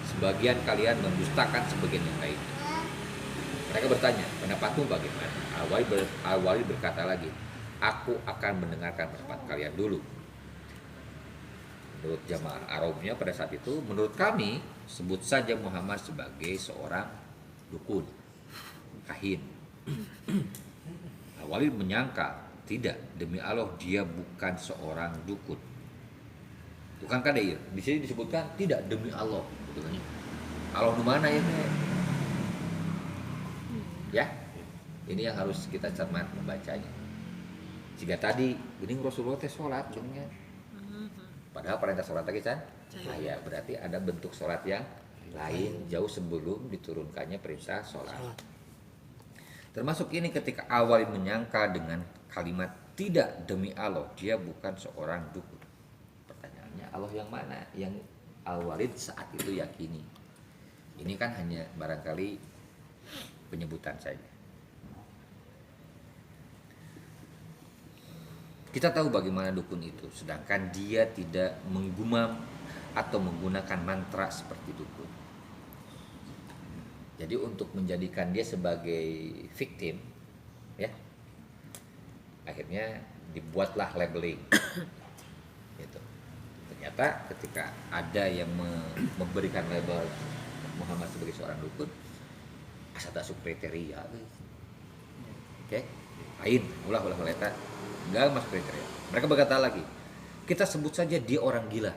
sebagian kalian mendustakan sebagian yang lain. Mereka bertanya, pendapatmu bagaimana? Al-Walid berkata lagi, aku akan mendengarkan pendapat kalian dulu. Menurut jamaah Arabnya pada saat itu, menurut kami, sebut saja Muhammad sebagai seorang dukun, kahin. Al-Walid menyangka, tidak, demi Allah dia bukan seorang dukun. Bukan kada ya? Di sini disebutkan tidak demi Allah, gitu kan? Allah di mana ya? Ya, ini yang harus kita cermat membacanya. Jika tadi gini Rasulullah teh sholat, gini kan? Padahal perintah sholat lagi kan? Nah, ya berarti ada bentuk sholat yang lain jauh sebelum diturunkannya perintah sholat. Termasuk ini ketika awal menyangka dengan kalimat tidak demi Allah dia bukan seorang dukun. Pertanyaannya Allah yang mana? Yang Al-Walid saat itu yakini. Ini kan hanya barangkali penyebutan saja. Kita tahu bagaimana dukun itu, sedangkan dia tidak menggumam atau menggunakan mantra seperti dukun. Jadi untuk menjadikan dia sebagai victim, ya, akhirnya dibuatlah labeling. Gitu. Ternyata ketika ada yang memberikan label Muhammad sebagai seorang dukun, asal tak kriteria, oke, lain, ulah leta, enggak masuk kriteria. Mereka berkata lagi, kita sebut saja dia orang gila.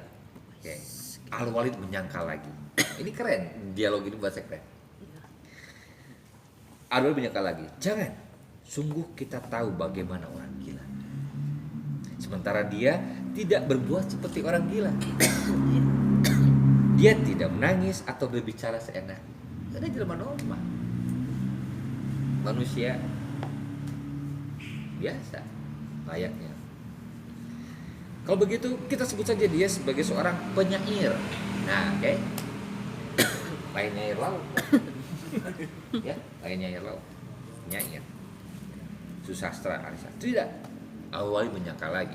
Oke. Al-Walid menyangkal lagi. Ini keren, dialog ini bahasa keren. Al-Walid menyangkal lagi, jangan, sungguh kita tahu bagaimana orang gila. Sementara dia tidak berbuat seperti orang gila. Dia tidak menangis atau berbicara seenak. Ada jelema normal, manusia biasa layaknya. Kalau begitu kita sebut saja dia sebagai seorang penyair. Nah, oke. Lain nyair laut. Ya, lain nyair laut. Nyair. Susastra, arisastra. Tidak. Al-Walid menyangka lagi.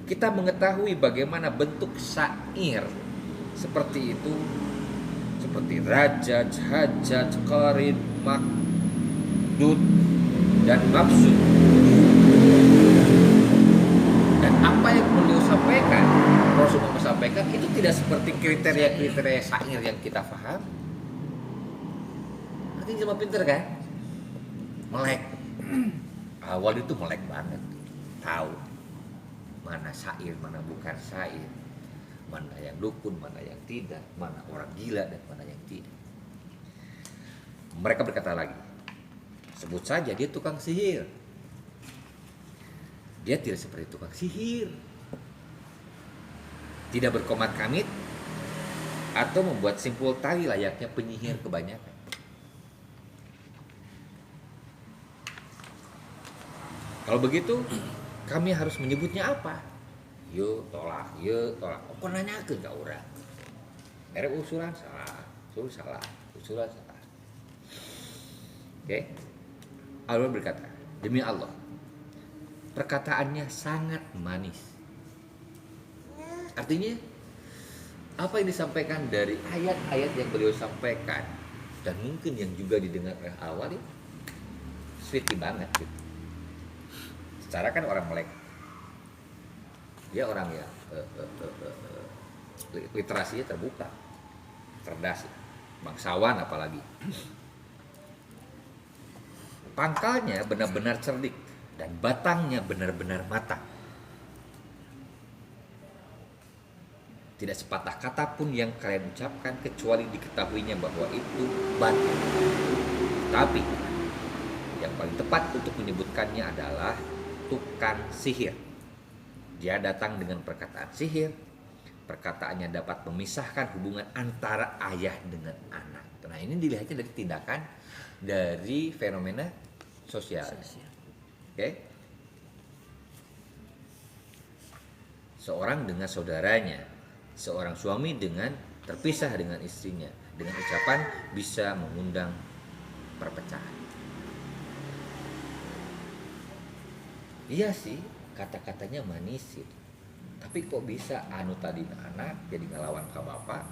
Kita mengetahui bagaimana bentuk syair seperti itu, seperti rajaj, hajaj, qarid, makdud, dan mabsud. Dan apa yang beliau sampaikan, Rasulullah sampaikan itu tidak seperti kriteria-kriteria syair yang kita paham. Nanti cuma pinter kan? Melek. Awal itu melek banget. Tahu mana syair, mana bukan syair, mana yang dukun, mana yang tidak, mana orang gila dan mana yang tidak. Mereka berkata lagi, sebut saja dia tukang sihir. Dia tidak seperti tukang sihir, tidak berkomat kamit atau membuat simpul tali layaknya penyihir kebanyakan. Kalau begitu, kami harus menyebutnya apa? Yo tolak, yo tolak. Kok nanya ke orang? Merek usulan salah, usulan salah. Oke. Allah berkata, demi Allah, perkataannya sangat manis. Artinya apa yang disampaikan dari ayat-ayat yang beliau sampaikan dan mungkin yang juga didengar oleh awal itu sweety banget gitu. Secara kan orang Melek, dia orang yang literasinya terbuka, cerdas, bangsawan apalagi. Pangkalnya benar-benar cerdik dan batangnya benar-benar matang. Tidak sepatah kata pun yang kalian ucapkan kecuali diketahuinya bahwa itu batil. Tapi yang paling tepat untuk menyebutkannya adalah tukang sihir. Dia datang dengan perkataan sihir. Perkataannya dapat memisahkan hubungan antara ayah dengan anak. Nah, ini dilihatnya dari tindakan dari fenomena sosial. Oke? Seorang dengan saudaranya, seorang suami dengan terpisah dengan istrinya, dengan ucapan bisa mengundang perpecahan. Iya sih, kata-katanya manis gitu. Tapi kok bisa anu tadi anak jadi ngelawan ke bapak,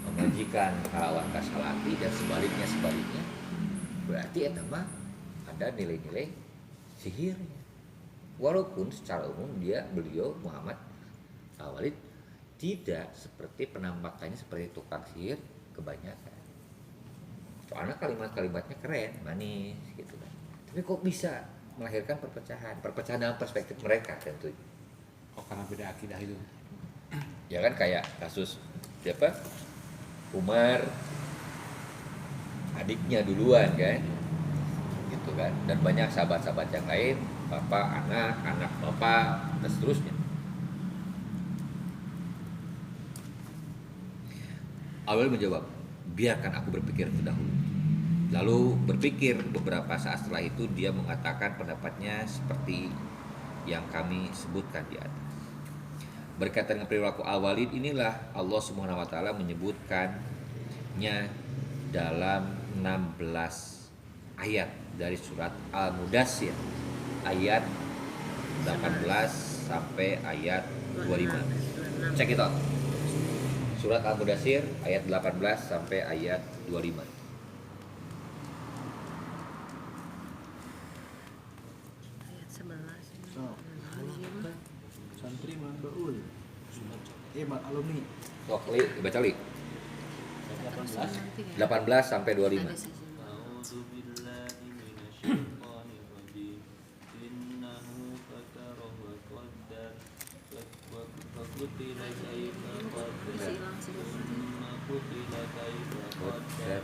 memajikan ngelawan ke salati dan sebaliknya. Berarti eta mah ada nilai-nilai sihirnya. Walaupun secara umum beliau Muhammad Al-Walid tidak seperti penampakannya seperti tukang sihir kebanyakan. Soalnya kalimat-kalimatnya keren, manis gitu kan. Tapi kok bisa melahirkan perpecahan dalam perspektif mereka tentu. Oh, karena beda akidah itu. Ya kan kayak kasus siapa? Umar adiknya duluan kan. Gitu kan. Dan banyak sahabat-sahabat yang lain, bapak, anak bapak dan seterusnya. Awal menjawab, biarkan aku berpikir terdahulu. Lalu berpikir beberapa saat setelah itu dia mengatakan pendapatnya seperti yang kami sebutkan di atas. Berkaitan dengan perilaku Al-Walid inilah Allah Subhanahu wa taala menyebutkannya dalam 16 ayat dari surat Al-Mudassir ayat 18 sampai ayat 25. Cek itu. Surat Al-Mudassir ayat 18 sampai ayat 25. Ayat 11. Santri Manbaul. Alumni. Sok li, baca li. 18 sampai 25. A'udzu billahi minasyaitonir rajim. Innahu fakara wa qaddar. Wa qutila kaifa qaddar. Summa qutila kaifa qaddar.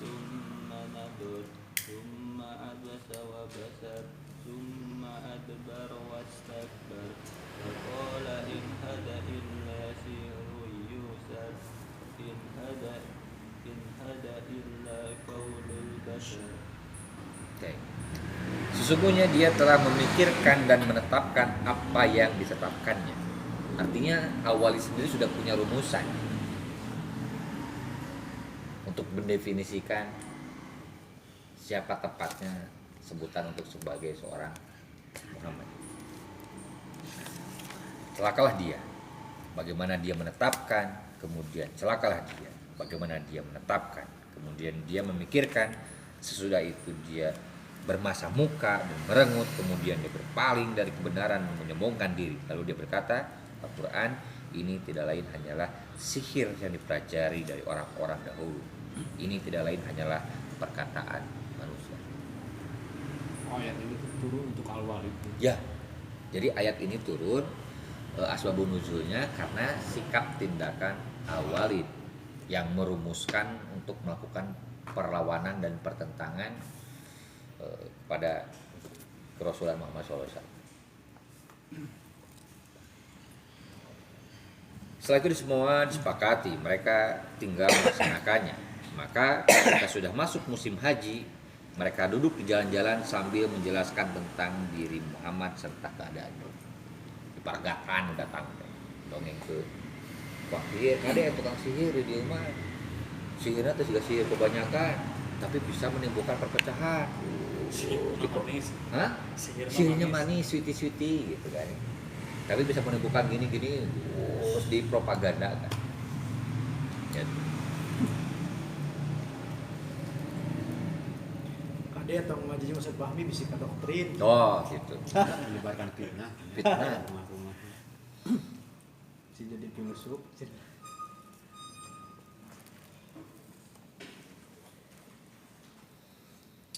Summa nadar. Summa abasa wa basar. Summa adbara wastakbar. Wa qala in hada illa sihrun yusar. In hada illa qaulul bashar. Oke. Sesungguhnya dia telah memikirkan dan menetapkan apa yang ditetapkannya. Artinya Al-Walid sendiri sudah punya rumusan untuk mendefinisikan siapa tepatnya sebutan untuk sebagai seorang Muhammad. Celakalah dia, bagaimana dia menetapkan, kemudian celakalah dia, bagaimana dia menetapkan, kemudian dia memikirkan, sesudah itu dia bermasa muka dan merengut, kemudian dia berpaling dari kebenaran, menyombongkan diri. Lalu dia berkata, Al-Quran ini tidak lain hanyalah sihir yang dipelajari dari orang-orang dahulu. Ini tidak lain hanyalah perkataan manusia. Oh, ayat ini turun untuk Al-Walid. Ya, jadi ayat ini turun asbabun nuzulnya karena sikap tindakan Al-Walid yang merumuskan untuk melakukan perlawanan dan pertentangan kepada Rasulullah Muhammad SAW. Setelah itu semua disepakati, mereka tinggal melaksanakannya. Maka ketika sudah masuk musim haji, mereka duduk di jalan-jalan sambil menjelaskan tentang diri Muhammad serta keadaannya. Diparagakan datang dongeng ke wah iya ada tukang sihir di rumah. Sihirnya itu juga sihir kebanyakan. tapi bisa menimbulkan perpecahan. Sihirnya manis. Hah? Sihirnya manis, sweetie gitu kan. Tapi bisa menimbulkan gini-gini terus dipropaganda kan. Gitu. Kade atau ngaji Ustaz Fahmi bisa ke doktrin. Oh gitu. menyebarkan fitnah. Fitnah. Rumah-rumah. Si jadi filosof.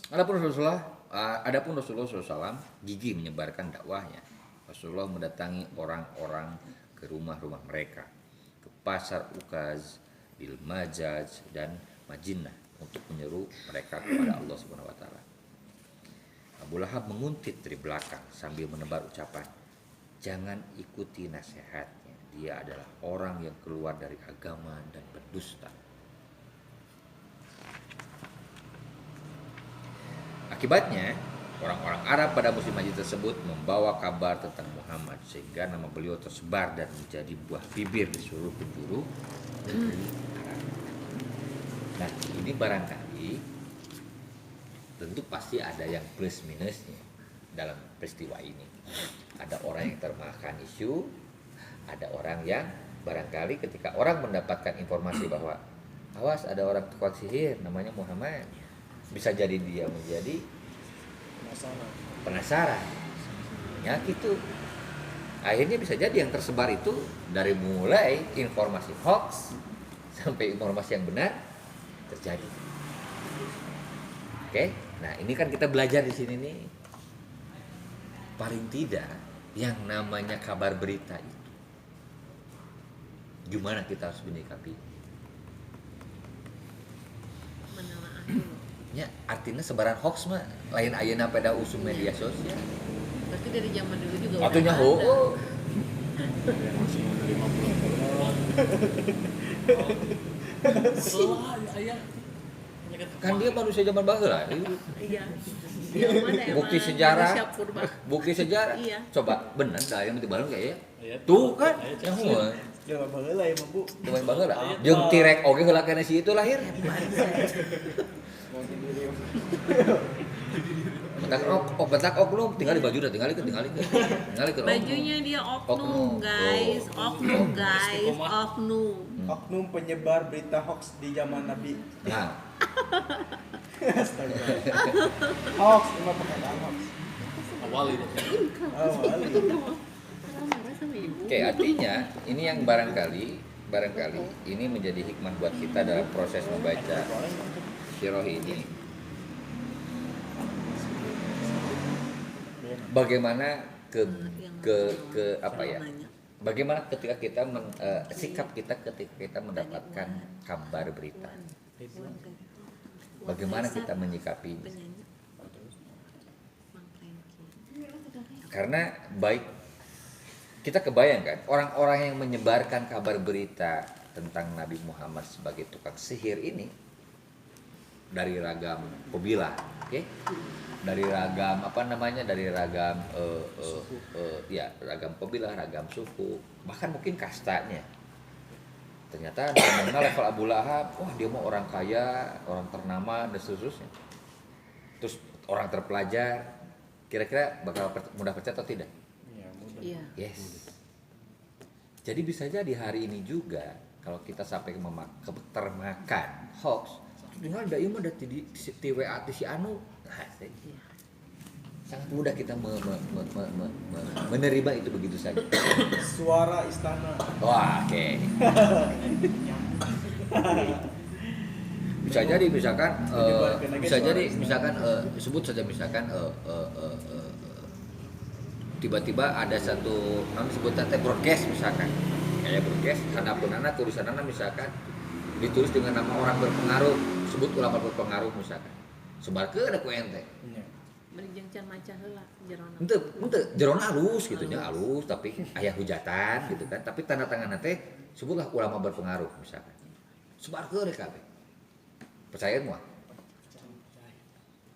Adapun Rasulullah SAW gigih menyebarkan dakwahnya. Rasulullah mendatangi orang-orang ke rumah-rumah mereka, ke pasar Ukaz, Bil Majaj dan Majinah untuk menyeru mereka kepada Allah Subhanahu wa taala. Abu Lahab menguntit dari belakang sambil menebar ucapan, "Jangan ikuti nasihatnya. Dia adalah orang yang keluar dari agama dan berdusta." Akibatnya, orang-orang Arab pada musim haji tersebut membawa kabar tentang Muhammad sehingga nama beliau tersebar dan menjadi buah bibir di seluruh penjuru negeri Arab. Nah, ini barangkali tentu pasti ada yang plus minusnya dalam peristiwa ini. Ada orang yang termakan isu, ada orang yang barangkali ketika orang mendapatkan informasi bahwa awas ada orang tukang sihir namanya Muhammad, bisa jadi dia menjadi penasaran. Ya gitu. Akhirnya bisa jadi yang tersebar itu dari mulai informasi hoax sampai informasi yang benar terjadi. Oke? Nah, ini kan kita belajar di sini nih. Paling tidak yang namanya kabar berita itu gimana kita harus menyikapi? Menelaah dulu. Ya, artinya sebaran hoax mah lain ayeuna pada usum media sosial. Berarti dari zaman dulu juga Atunya udah ada. Masih menerima bulan. Salah aya. Kan dia manusia zaman baheula. Iya. Yang mana emang Bukti sejarah. manusia purba. Bukti sejarah. Iya. Coba bener da aya mati bareng kayak Aya. tuh kan. Aya Yang cek. heuh. Jangan baheula ya, Bu. Cuman baheula. Jeung tirek oge heula kana si itu lahir. Bentak oknum tinggal di baju dah tinggal ke Bajunya dia oknum, guys. Oknum, guys. Oknum. Oknum penyebar berita hoax di zaman Nabi. Nah, Astaga. Hoax, emang perkataan hoax. Awal itu. Awal. Marah sama ibu. oke, artinya ini yang barangkali ini menjadi hikmah buat kita dalam proses membaca sirah ini. Bagaimana ke apa ya? Bagaimana ketika kita sikap kita ketika kita mendapatkan kabar berita? Bagaimana kita menyikapi? Karena baik kita kebayangkan orang-orang yang menyebarkan kabar berita tentang Nabi Muhammad sebagai tukang sihir ini dari ragam kabilah, oke? Dari ragam ya ragam kabilah, ragam suku, bahkan mungkin kastanya. Ternyata mengenal level Abu Lahab, wah dia mau orang kaya, orang ternama dan seterusnya. Terus orang terpelajar, kira-kira bakal mudah percaya atau tidak? Iya. Yes. Jadi bisa jadi hari ini juga kalau kita sampai termakan hoax, tinggal da ieu mah da ti WA ti si anu. Nah, sangat mudah kita menerima itu begitu saja. Suara istana. Wah, oke. Bisa jadi misalkan sebut saja misalkan tiba-tiba ada satu sebutan broadcast misalkan. Kayak broadcast handapun tulisanana misalkan ditulis dengan nama orang berpengaruh, sebut ulama berpengaruh misalkan. Sebarkeun ada ku ente. Beri jeung can maca heula jerona. Henteu jerona halus gitu nya, halus tapi aya hujatan gitu kan. Tapi tanda tangan teh sebutlah ulama berpengaruh misalkan. Sebarkeun kabeh. Percaya moal.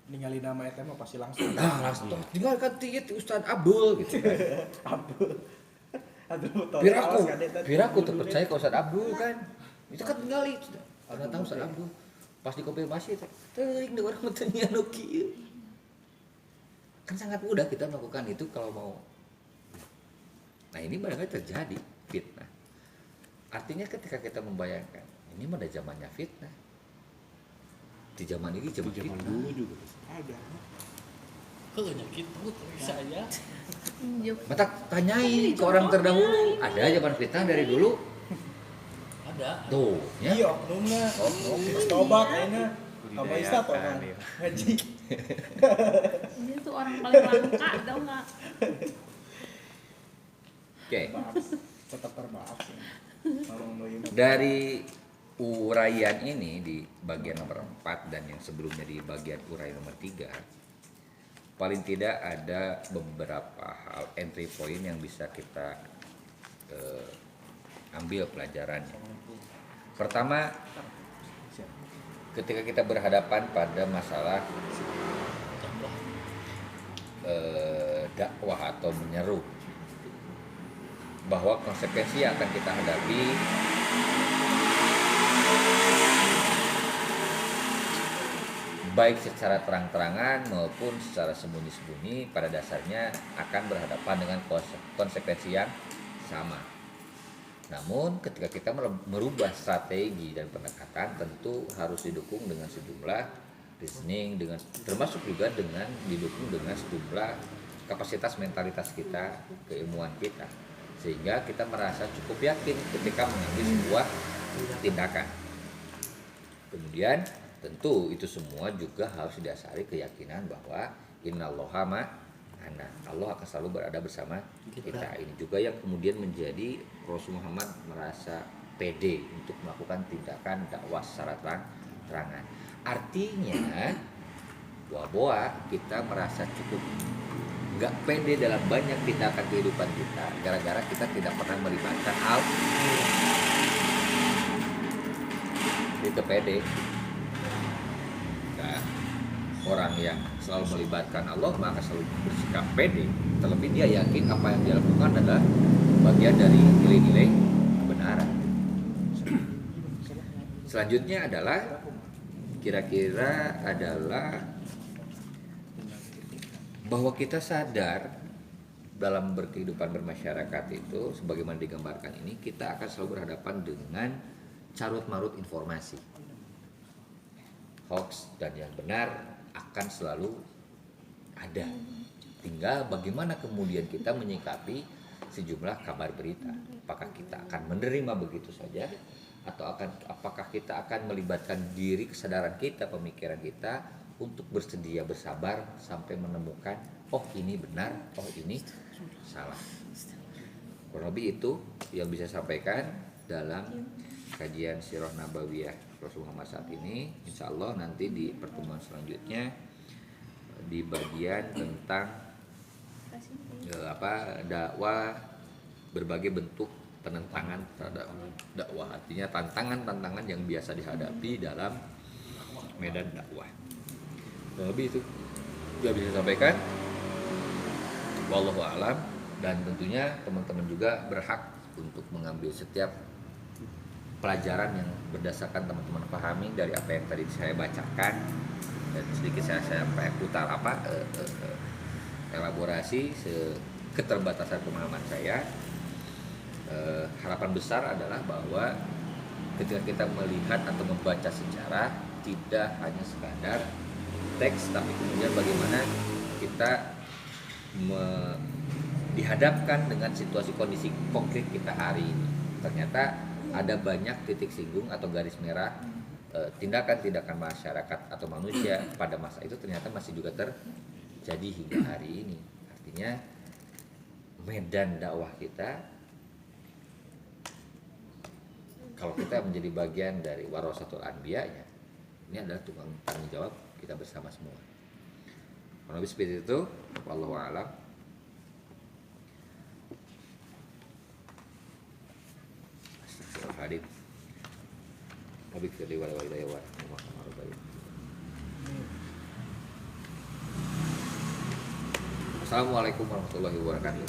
Ningali nama eta mah pasti langsung. Nah, langsung tinggalkan ti Ustaz Abdul gitu kan. Abdul. Piraku tuh percaya ke Ustaz Abdul kan. Itu kan tinggali sudah. Karena tahu Ustaz Abdul. Pas dikonfirmasi teuing da urang teh nya nu kieu. Kan sangat mudah kita melakukan itu kalau mau. Nah, ini barangkali terjadi fitnah. Artinya ketika kita membayangkan ini mah ada zamannya fitnah. Di zaman ini zaman Zaman fitnah. dulu juga. Ada. Kok gitu saya? Mata tanyain ke orang terdahulu, ada zaman fitnah dari dulu. Ada. Tuh, ya. Iya, oknumnya. Oknum. Tobat kayaknya. Apa Ustaz tobat? Haji. Dia tuh orang paling langka, tau nggak? Oke. Tetap terbahas ya. Kalau mau Dari uraian ini di bagian nomor 4 dan yang sebelumnya di bagian uraian nomor 3, paling tidak ada beberapa hal entry point yang bisa kita ambil pelajarannya. Pertama, ketika kita berhadapan pada masalah dakwah atau menyeru, bahwa konsekuensi yang akan kita hadapi baik secara terang-terangan maupun secara sembunyi-sembunyi pada dasarnya akan berhadapan dengan konsekuensi yang sama. Namun ketika kita merubah strategi dan pendekatan tentu harus didukung dengan sejumlah reasoning, dengan termasuk juga dengan didukung dengan sejumlah kapasitas mentalitas kita, keilmuan kita, sehingga kita merasa cukup yakin ketika mengambil sebuah tindakan. Kemudian tentu itu semua juga harus didasari keyakinan bahwa innallaha ma'ana, Allah akan selalu berada bersama kita. Ini juga yang kemudian menjadi Rasul Muhammad merasa pede untuk melakukan tindakan dakwah secara terang-terangan. Artinya bahwa kita merasa cukup nggak pede dalam banyak tindakan kehidupan kita gara-gara kita tidak pernah melibatkan Allah. Itu pede. Nah, orang yang selalu melibatkan Allah maka selalu bersikap pede. Terlebih dia yakin apa yang dia lakukan adalah bagian dari nilai-nilai kebenaran. Selanjutnya adalah kira-kira adalah bahwa kita sadar dalam berkehidupan bermasyarakat itu sebagaimana digambarkan ini kita akan selalu berhadapan dengan carut-marut informasi. Hoax dan yang benar akan selalu ada. Tinggal bagaimana kemudian kita menyikapi sejumlah kabar berita. Apakah kita akan menerima begitu saja atau apakah kita akan melibatkan diri, kesadaran kita, pemikiran kita untuk bersedia bersabar sampai menemukan oh ini benar, oh ini salah. Kurang lebih itu yang bisa sampaikan dalam kajian Sirah Nabawiyah Rasul Muhammad saat ini. Insya Allah nanti di pertemuan selanjutnya di bagian tentang dakwah berbagai bentuk penentangan terhadap dakwah, artinya tantangan-tantangan yang biasa dihadapi dalam medan dakwah. Lebih itu juga bisa sampaikan. Wallahu a'lam. Dan tentunya teman-teman juga berhak untuk mengambil setiap pelajaran yang berdasarkan teman-teman pahami dari apa yang tadi saya bacakan dan sedikit saya putar elaborasi keterbatasan pemahaman saya. Harapan besar adalah bahwa ketika kita melihat atau membaca sejarah tidak hanya sekadar teks, tapi kemudian bagaimana kita dihadapkan dengan situasi kondisi konkret kita hari ini. Ternyata ada banyak titik singgung atau garis merah tindakan-tindakan masyarakat atau manusia pada masa itu ternyata masih juga terjadi hingga hari ini. Artinya medan dakwah kita, kalau kita menjadi bagian dari warasatul anbiya ya, ini adalah tanggung jawab kita bersama semua. Kalau lebih seperti itu, wallahu a'lam. Hadir. Habis dari wali-wali wa Assalamualaikum warahmatullahi wabarakatuh.